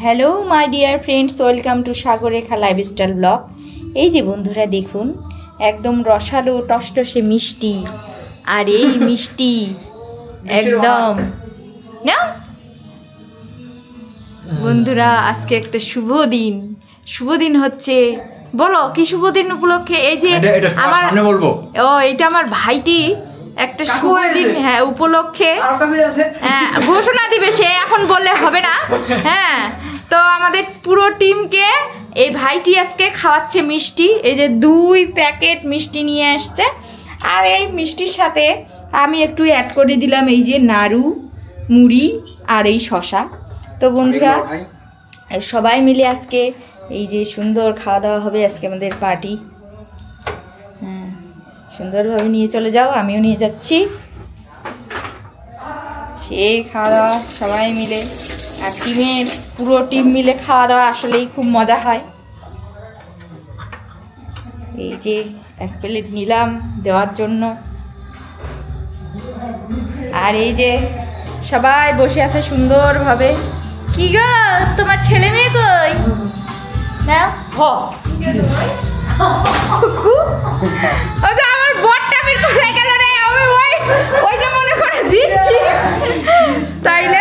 Hello my dear friends, welcome to Sagarekha lifestyle blog. এই যে বন্ধুরা দেখুন, একদম রসালো টসটসে মিষ্টি। আর এই মিষ্টি একদম না বন্ধুরা, আজকে একটা শুভ দিন হচ্ছে। বলো কি শুভ দিন উপলক্ষে? এই যে আমার বলবো এটা আমার ভাইটি একটা শুভ দিন উপলক্ষে ঘোষণা দিবে, সে এখন বললে হবে না। হ্যাঁ, তো আমাদের পুরো টিমকে এই ভাইটি আজকে খাওয়াচ্ছে মিষ্টি। এই যে 2 প্যাকেট মিষ্টি নিয়ে আসছে, আর এই মিষ্টির সাথে আমি একটু অ্যাড করে দিলাম এই যে নাড়ু, মুড়ি আর এই শশা। তো বন্ধুরা সবাই মিলে আজকে এই যে সুন্দর খাওয়া দাওয়া হবে আজকে আমাদের পার্টি। হ্যাঁ, সুন্দরভাবে নিয়ে চলে যাও, আমিও নিয়ে যাচ্ছি। সে খাওয়া দাওয়া সবাই মিলে, আর পুরো টিম মিলে খাওয়া দাওয়া আসলেই খুব মজা হয়। এই যে 1 প্লেট নিলাম দেওয়ার জন্য, আর এই যে সবাই বসে আছে সুন্দরভাবে। কি গো, তোমার ছেলে মেয়ে কই? না আমার বরটা বের করে গেল রে, আমি ওইটা মনে করে দিচ্ছি। তাইলে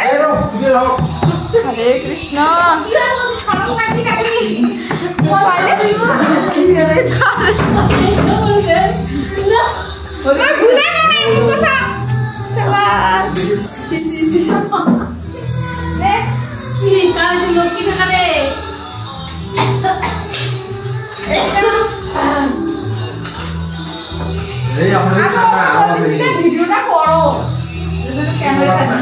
হরে কৃষ্ণ, ভিডিওটা করো, ক্যামেরাটা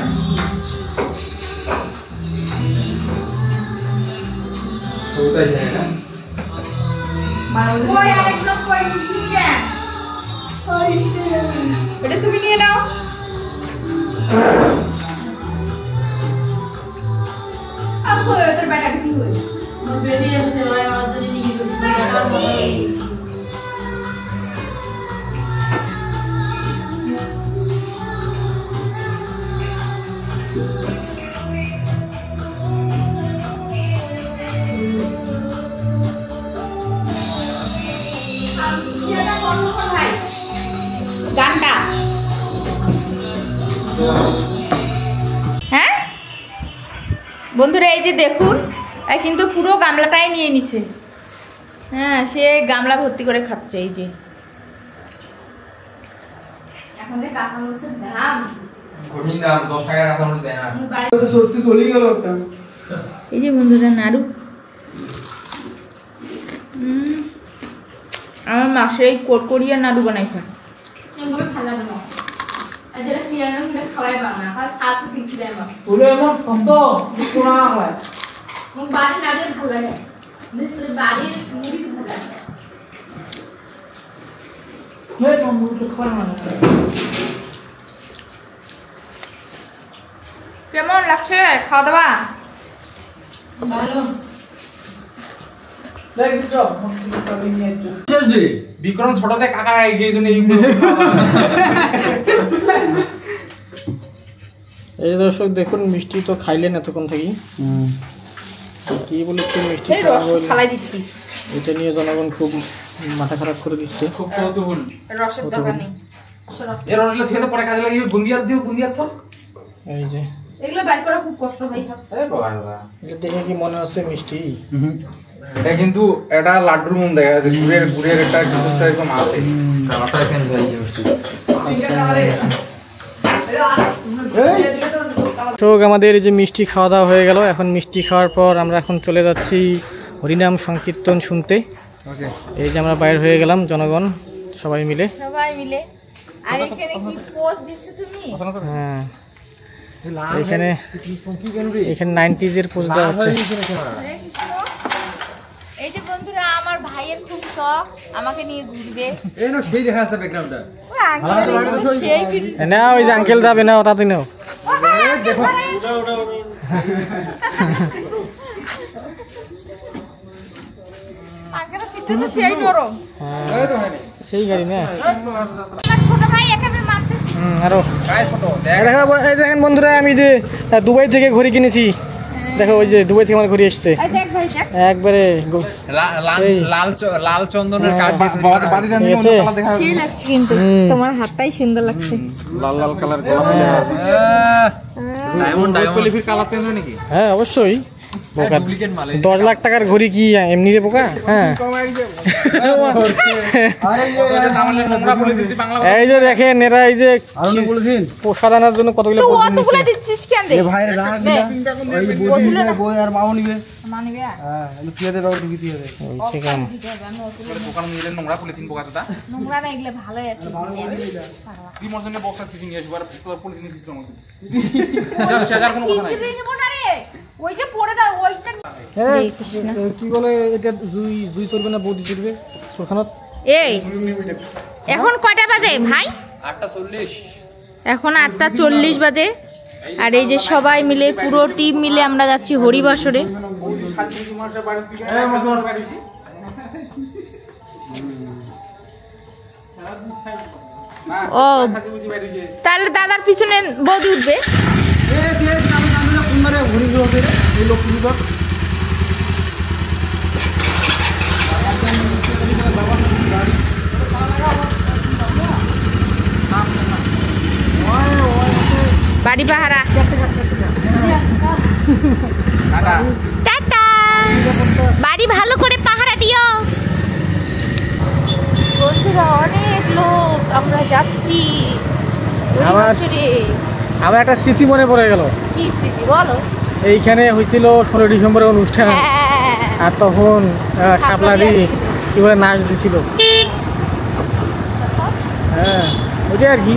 এটা তুমি নিয়ে নাও। তোর ব্যাটা কি হয়েছে? বেরিয়ে আসছে গানটা। হ্যাঁ বন্ধুরা, এই যে দেখুন, কিন্তু পুরো গামলাটাই নিয়ে নিছে। হ্যাঁ, সে গামলা ভর্তি করে খাচ্ছে। এই যে এখন যে কাঁচামরিচের দাম, এই যে বন্ধুরা নাড়ু, আমার মা সেই কোরকরিয়া নাড়ু বানাইছে। কেমন লাগছে খাওয়া দাওয়া? ভালো। বিক্রম ছোটতে কাকা এই জন্য এই দর্শক দেখুন, মিষ্টি তো খাইলেন এতক্ষণ থেকেই। কি বলেছে মিষ্টি খাওয়াই দিচ্ছি, এটা নিয়ে জনগণ খুব মাথা খারাপ করে দিচ্ছে। খুব কৌতূহল। রসের দরকার নেই, এর রসগুলো থেকে পরে কাজে লাগিয়ে বুন্দিয়া দিও, বুন্দিয়া তো এই যে এগুলো বাইর করা খুব কষ্ট ভাই। আরে বাবা, এটা দেখে কি মনে হচ্ছে মিষ্টি? এটা কিন্তু এটা লাড্ডুর মন দেখা যাচ্ছে, গুড়ের একটা কিছুটা এরকম আছে। কালারটা চেঞ্জ হয়ে গেছে মিষ্টি। তো আমাদের এই যে মিষ্টি খাওয়া দাওয়া হয়ে গেল। এখন মিষ্টি খাওয়ার পর আমরা এখন চলে যাচ্ছি হরিনাম সংকীর্তন শুনতে। এই যে আমরা বাইরে হয়ে গেলাম, জনগণ সবাই মিলে। আর এখানে কি পোজ দিচ্ছ তুমি? হ্যাঁ, এখানে 90s এর পোজ দেওয়া হচ্ছে। এই যে বন্ধুরা, আমার ভাইয়ের খুব শখ আমাকে নিয়ে ঘুরবে। এই নো সেই দেখা যাচ্ছে ব্যাকগ্রাউন্ডটা। না ওই যে আঙ্কেল যাবে না, তাতে নাও। দেখো সেই গাড়ি না, ছোট ভাই এখানে মারতে। আরো দেখেন বন্ধুরা, আমি যে দুবাই থেকে ঘড়ি কিনেছি। দেখো ওই যে দুবাই থেকে আমার ঘুরে এসছে একবারে লাল চন্দনের কাঠ সেই লাগছে কিন্তু তোমার হাতটাই সুন্দর লাগছে লাল লাল কালার ডায়মন্ড কালার চেঞ্জ হয় নাকি? হ্যাঁ অবশ্যই 10 লাখ টাকার ঘড়ি কি এমনি রে বোকা? হ্যাঁ এই যে দেখেন এরা এই যে পোষা দানার জন্য কতগুলো কি বলে এটা দুই চলবে না বৌদি চলবে সুখানত? এই এখন কয়টা বাজে ভাই? 8:40। এখন 8:40 বাজে। আর এই যে সবাই মিলে পুরো টিম মিলে আমরা যাচ্ছি হরিবাসরে। ও তাহলে দাদার পিছনে বৌদি উঠবে। বাড়ি পাহারা টাটা, বাড়ি ভালো করে পাহারা দিও। বন্ধুরা অনেক লোক আমরা যাচ্ছি। আমার একটা স্মৃতি মনে পড়ে গেল। কি স্মৃতি বলো? এইখানে হয়েছিল 16 ডিসেম্বরের অনুষ্ঠান, আর তখন শাপলাদি কি বলে নাচ দিছিল। হ্যাঁ ওইটাই আর কি।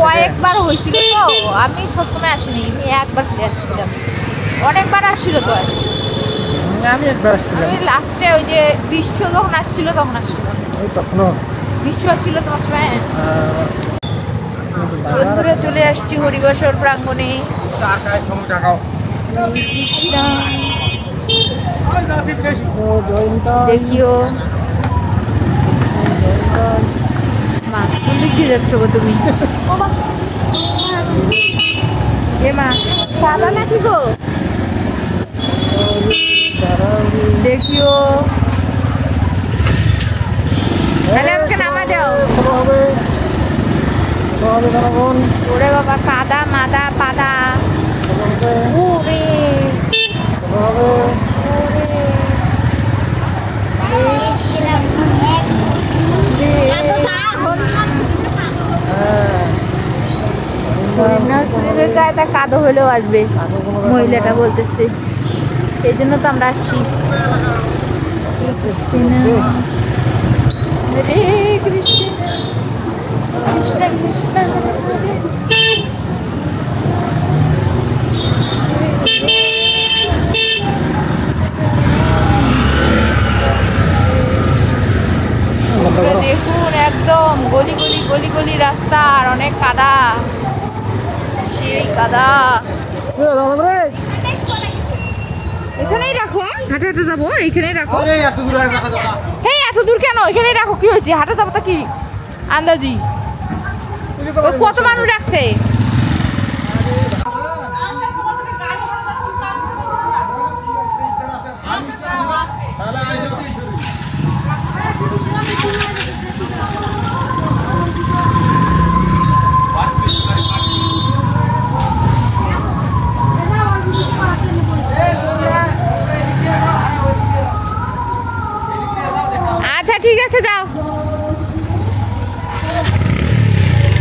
কয়েকবার হয়েছিল তো, আমি সবসময় আসিনি, আমি একবার ফিরে আসছিলাম। অনেকবার আসছিল তো, আমি একবার আসছিলাম। আমি লাস্টে ওই যে বিশ্ব যখন আসছিল তখন আসছিলাম। ওই তখনও বিশ্ব আসছিল তোমার সময়। বন্ধুরা চলে আসছি হরিবাসর প্রাঙ্গণে। দেখিও মা কোন দিক দিয়ে যাচ্ছ গো তুমি? এ মা সাদা নাকি গো? দেখিও তাহলে আমাকে নামা দাও। ওরে বাবা কাদা মাদা পাদা। ওরে কাদো হলেও আসবে মহিলাটা বলতেছে, সেই জন্য তো আমরা আসছি। হরে কৃষ্ণ কৃষ্ণ কৃষ্ণ দেখুন একদম গলি গলি গলি গলি রাস্তা আর অনেক কাদা, সেই কাদা। এখানেই রাখো, হাঁটে হাঁটে যাবো, এইখানেই রাখো। হ্যাঁ এত দূর কেন? এখানেই রাখো, কি হয়েছে? হাঁটে যাবো তা কি আন্দাজি? কত মানুষ রাখছে? আচ্ছা ঠিক আছে যাও,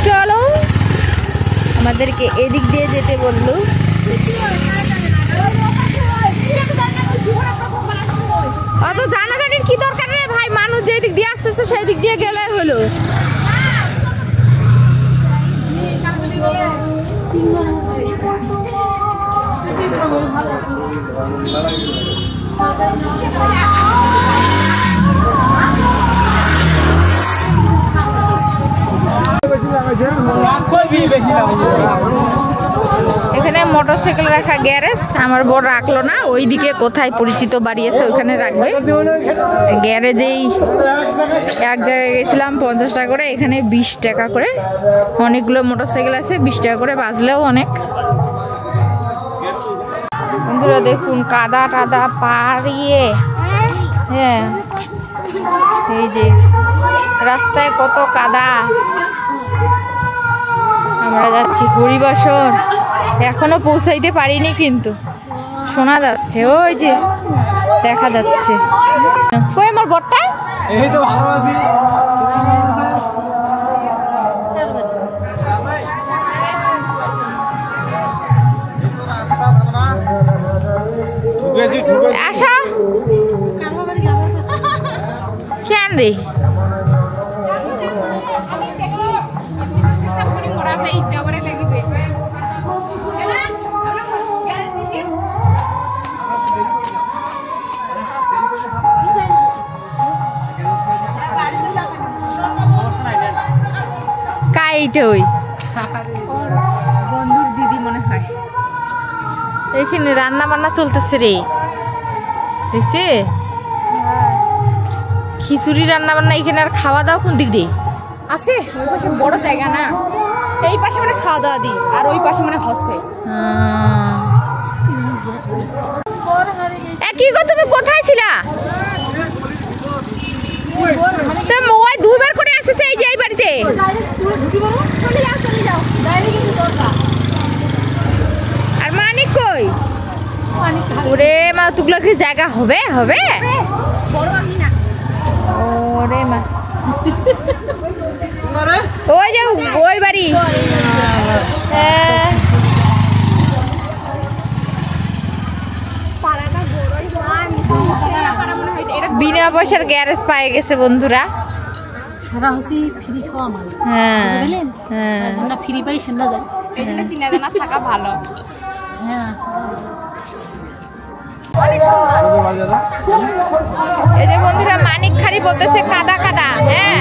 চলো। আমাদেরকে এদিক দিয়ে যেতে বললো। অত জানাজানির কি দরকার রে ভাই? মানুষ যেদিক দিয়ে আসতেছে সেই দিক দিয়ে গেলে হলো। এখানে এখানে মোটরসাইকেল রাখা গ্যারেজ, আমার বর রাখলো না, ওইদিকে কোথায় পরিচিত বাড়ি আছে ওইখানে রাখবে। গ্যারেজেই এক জায়গায় গেছিলাম 50 টাকা করে, এখানে 20 টাকা করে। অনেকগুলো মোটরসাইকেল আছে, 20 টাকা করে বাজলেও অনেক। বন্ধুরা দেখুন কাদা টাদা পাড়িয়ে, হ্যাঁ এই যে রাস্তায় কত কাদা। আমরা যাচ্ছি হরিবাসর, এখনো পৌঁছাইতে পারিনি কিন্তু শোনা যাচ্ছে, ওই যে দেখা যাচ্ছে। কই আমার বরটা? এই তো ভালো আছি। আসা কেন রে? কাইটা ওই বন্ধুর দিদি মনে হয়। এখানে রান্না বান্না চলতেছে রে, দেখছে খিচুড়ি রান্না বান্না। এখানে আর খাওয়া দাওয়া কোন দিক দিয়ে আছে? ওই পাশে বড় জায়গা না, এই পাশে মানে খাওয়া দাওয়া দিই, আর ওই পাশে মানে হসে। কি গো তুমি কোথায় ছিলা? ওই দুবার করে আসছে এই যে এই বাড়িতে। আর মানিক কই? ওরে মা তুগুলার কি জায়গা হবে? হবে ওরে মা, ওই যে ওই বাড়ি। বিনা পয়সার গ্যারেজ পায়ে গেছে বন্ধুরা। হ্যাঁ ফ্রি পাই সেনা যায়, চিনা জানা থাকা ভালো। হ্যাঁ এই যে বন্ধুরা মানিক খালি বলতেছে কাদা কাদা। হ্যাঁ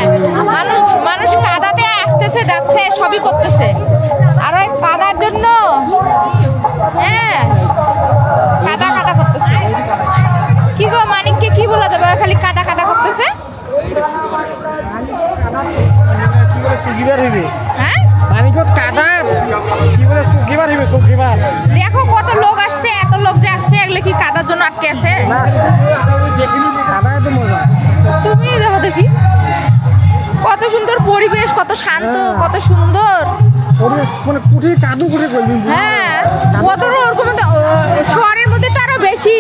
মানুষ কাদাতে আসতেছে যাচ্ছে সবই করতেছে, আর ওই কাদার জন্য হ্যাঁ কাদা কাদা করতেছে। কি গো মানিককে কি বলা যাবে? খালি কাদা কাদা করতেছে। হ্যাঁ দেখো কত লোক আসছে, এত লোক যে আসছে, এগুলো কি কাদার জন্য আটকে আছে? তুমি দেখো দেখি কত সুন্দর পরিবেশ, কত শান্ত, কত সুন্দর। হ্যাঁ কত ওরকম শহরের মধ্যে তো আরো বেশি।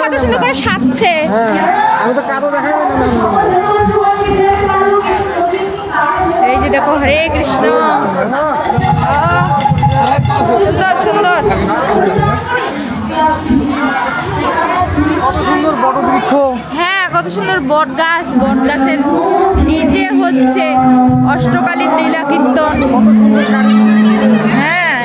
কত সুন্দর করে সাজছে। এই যে দেখো হরে কৃষ্ণ, সুন্দর সুন্দর হ্যাঁ কত সুন্দর বট গাছ। বট গাছের নিচে হচ্ছে অষ্টকালীন লীলা কীর্তন। হ্যাঁ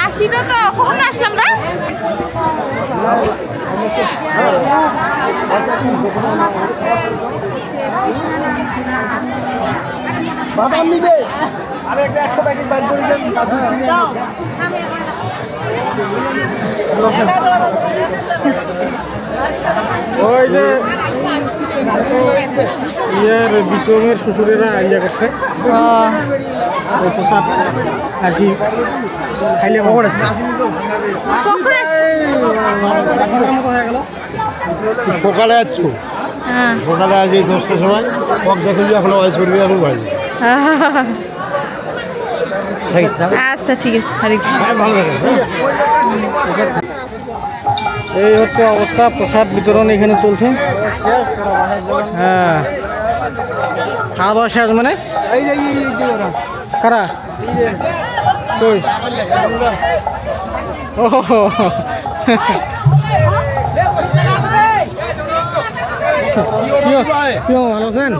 আসিনো তো কখন আসলাম না বাদাম নিবে আরে একটা 100 প্যাকেট বাইর করে দেন ওই যে ইয়ার বিক্রমের শ্বশুরেরা ইয়া করছে ওই প্রসাদ আর কি খাইলে খবর আছে সকালে আসছো সকালে আজ এই 10টার সময় কক দেখে এখন ওয়াইজ করবি এখন ভাই আচ্ছা ঠিক আছে হরে কৃষ্ণ ভালো লাগে এই হচ্ছে অবস্থা প্রসাদ বিতরণ এখানে চলছে হ্যাঁ খাওয়া দাওয়া শেষ মানে কারা কই ও ভালো আছেন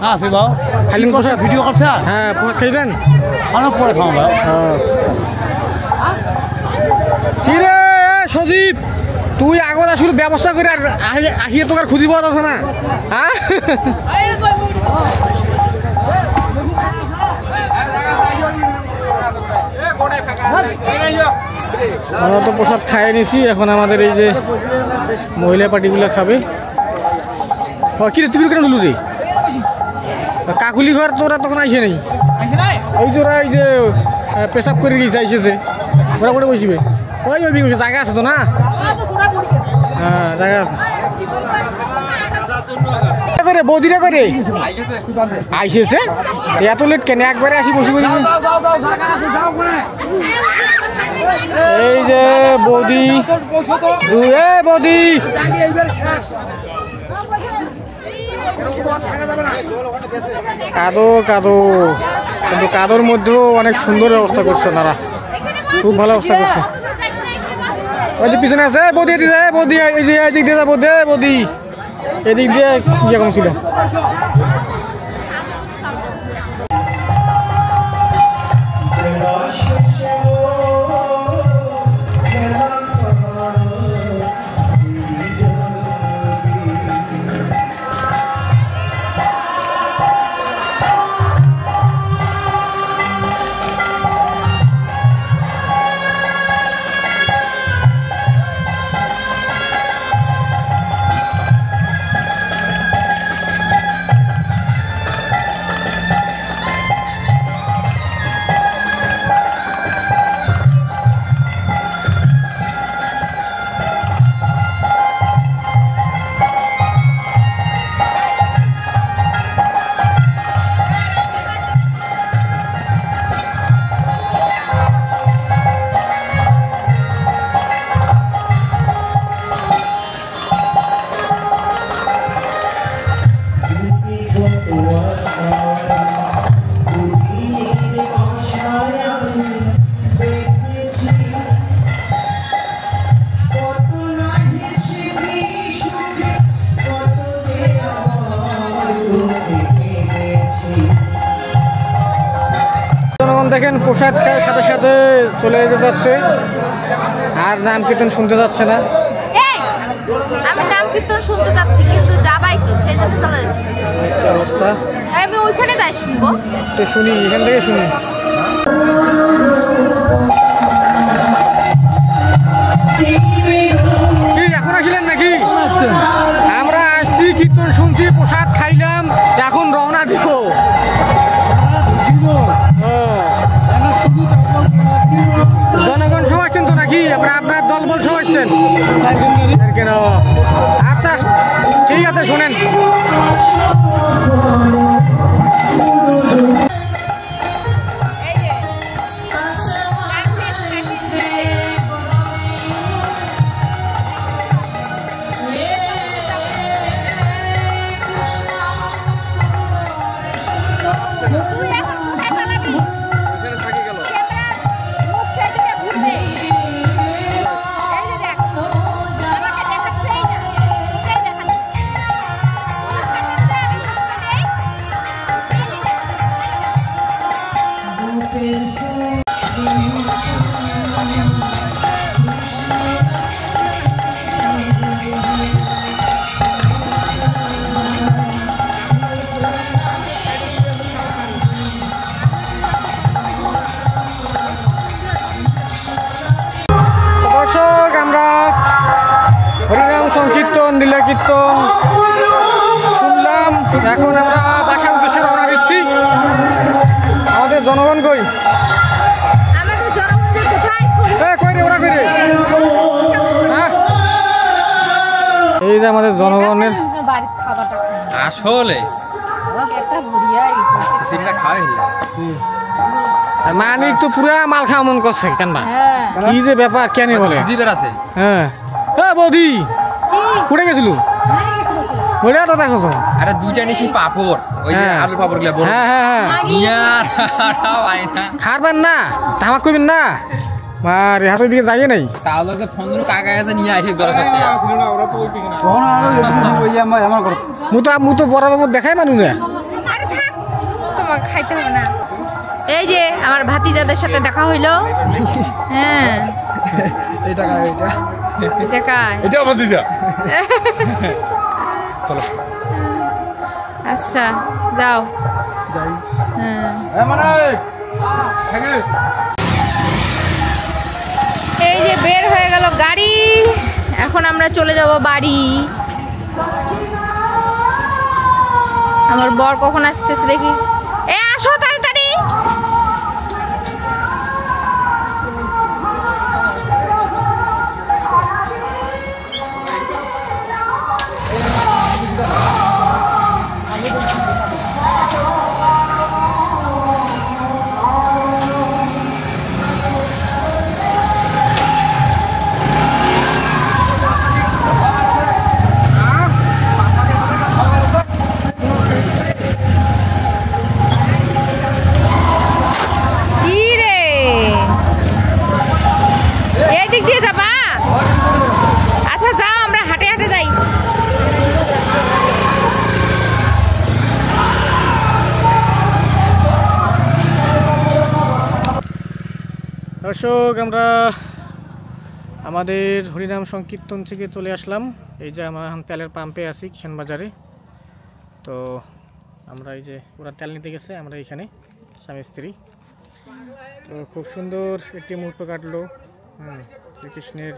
খাইলেন প্রসাদ ভিডিও করছে হ্যাঁ প্রসাদ খাইলেন পরে খাওয়া কি রে সজীব তুই আগত আসলে ব্যবস্থা করে আর আহিয়ে তোর খুঁজি পাওয়া যাচ্ছে না হ্যাঁ আমরা তো প্রসাদ খাইয়ে নিছি এখন আমাদের এই যে মহিলা পার্টিগুলো খাবে কি রে তুই কেন ঢুলু রে কাকুলি ঘর তোরা তখন আইসে নেই ওই তোরা এই যে পেশাব করে গেছে আইসেছে ওরা করে বসিবে ওই ওই বসে জায়গা আছে তো না হ্যাঁ জায়গা আছে করে বৌদিরা করে আইসেছে এত লেট কেন একবারে আসি বসে বসে এই যে বৌদি বৌদি কাদো কাদো কিন্তু কাদোর মধ্যেও অনেক সুন্দর ব্যবস্থা করছে তারা খুব ভালো ব্যবস্থা করছে ওই যে পিছনে আছে বৌদি বৌদি এই যে এদিক দিয়ে যাবো বৌদি এদিক দিয়ে ইয়ে কম ছিল প্রসাদ খায় সাথে সাথে চলে যেতে যাচ্ছে, আর নাম কীর্তন শুনতে যাচ্ছে না। আমি নাম কীর্তন শুনতে যাচ্ছি কিন্তু যাবাই তো, সেই জন্য চলে যাচ্ছি। অবস্থা আমি ওইখানে যাই শুনবো, তো শুনি, এখান থেকে শুনি। এখন আসলেন নাকি? আমরা আসছি, কীর্তন শুনছি, প্রসাদ খাইলাম, এখন রওনা দিব। জনগণ সহ আসছেন তো নাকি? আপনার দলবল সহ আসছেন? কেন? আচ্ছা ঠিক আছে, শোনেন। দর্শক, আমরা হরিনাম সংকীর্তন, লীলা কীর্তন শুনলাম, এখন আমরা বাসার উদ্দেশ্যে রওনা দিচ্ছি। আমাদের জনগণ কই? এই যে আমাদের জনগণের আসলে মানিক তো পুরা মাল খাওয়া মন করছে। কেন কি যে ব্যাপার, কেন বলে? আছে হ্যাঁ বৌদি কুড়ে গেছিল বলে তো দেখো। আরে দুইটা নিছি পাপড়, ওই যে আলু পাপড় গুলা। হ্যাঁ হ্যাঁ হ্যাঁ, খারবেন না, তামাক করবেন না, আর হাতের দিকে যাইয়ে নাই। তাহলে তো ফোন কাকা আছে নিয়ে আসে দরকার। মু তো বরাবর দেখাই মানুষ না। তোমার খাইতে হবে না। এই যে আমার ভাতিজাদের সাথে দেখা হইলো। হ্যাঁ আচ্ছা যাও। এই যে বের হয়ে গেল গাড়ি, এখন আমরা চলে যাব বাড়ি। আমার বর কখন আসতেছে দেখি। আসো তাড়াতাড়ি। দর্শক, আমরা আমাদের হরিনাম সংকীর্তন থেকে চলে আসলাম। এই যে আমরা এখন তেলের পাম্পে আছি কিষান বাজারে। তো আমরা এই যে ওরা তেল নিতে গেছে, আমরা এখানে স্বামী স্ত্রী। তো খুব সুন্দর একটি মুহূর্ত কাটলো। শ্রীকৃষ্ণের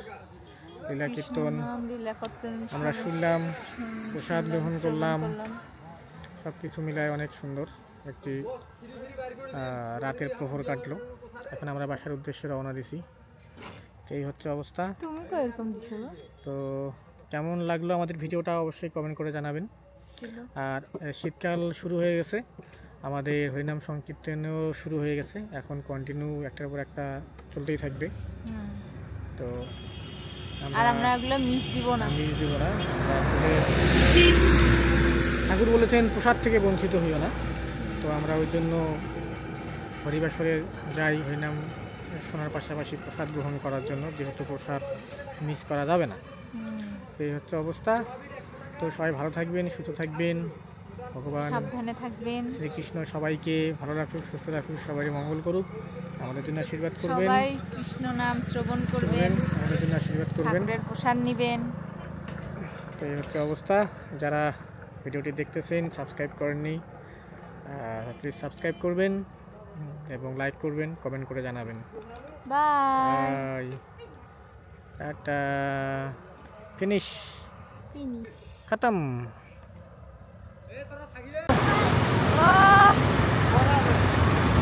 লীলা কীর্তন আমরা শুনলাম, প্রসাদ গ্রহণ করলাম, সব কিছু মিলায় অনেক সুন্দর একটি রাতের প্রহর কাটলো। এখন আমরা বাসার উদ্দেশ্যে রওনা দিছি। এই হচ্ছে অবস্থা। তো কেমন লাগলো আমাদের ভিডিওটা অবশ্যই কমেন্ট করে জানাবেন। আর শীতকাল শুরু হয়ে গেছে, আমাদের হরিনাম সংকীর্তনও শুরু হয়ে গেছে। এখন কন্টিনিউ একটার পর একটা চলতেই থাকবে। তো আমরা এগুলো মিস দিব না। ঠাকুর বলেছেন প্রসাদ থেকে বঞ্চিত হইও না। তো আমরা ওই জন্য হরিবাসরে যাই হরিনাম শোনার পাশাপাশি প্রসাদ গ্রহণ করার জন্য, যেহেতু প্রসাদ মিস করা যাবে না। এই হচ্ছে অবস্থা। তো সবাই ভালো থাকবেন, সুস্থ থাকবেন, ভগবান সাবধানে থাকবেন। শ্রীকৃষ্ণ সবাইকে ভালো রাখুক, সুস্থ রাখুক, সবাই মঙ্গল করুক। আমাদের জন্য আশীর্বাদ করবেন, সবাই কৃষ্ণ নাম শ্রবণ করবেন, আমাদের জন্য আশীর্বাদ করবেন। ঠাকুরের প্রসাদ নেবেন। তো এই হচ্ছে অবস্থা। যারা ভিডিওটি দেখতেছেন সাবস্ক্রাইব করেননি, প্লিজ সাবস্ক্রাইব করবেন এবং লাইক করবেন, কমেন্ট করে জানাবেন। বাই। বাই, টাটা, ফিনিশ, খতম।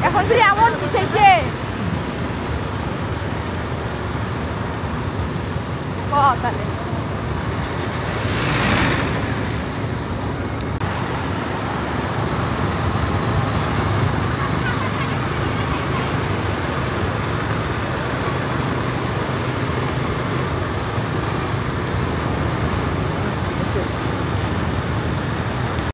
এখন তুই এমন কি চাইছে তাহলে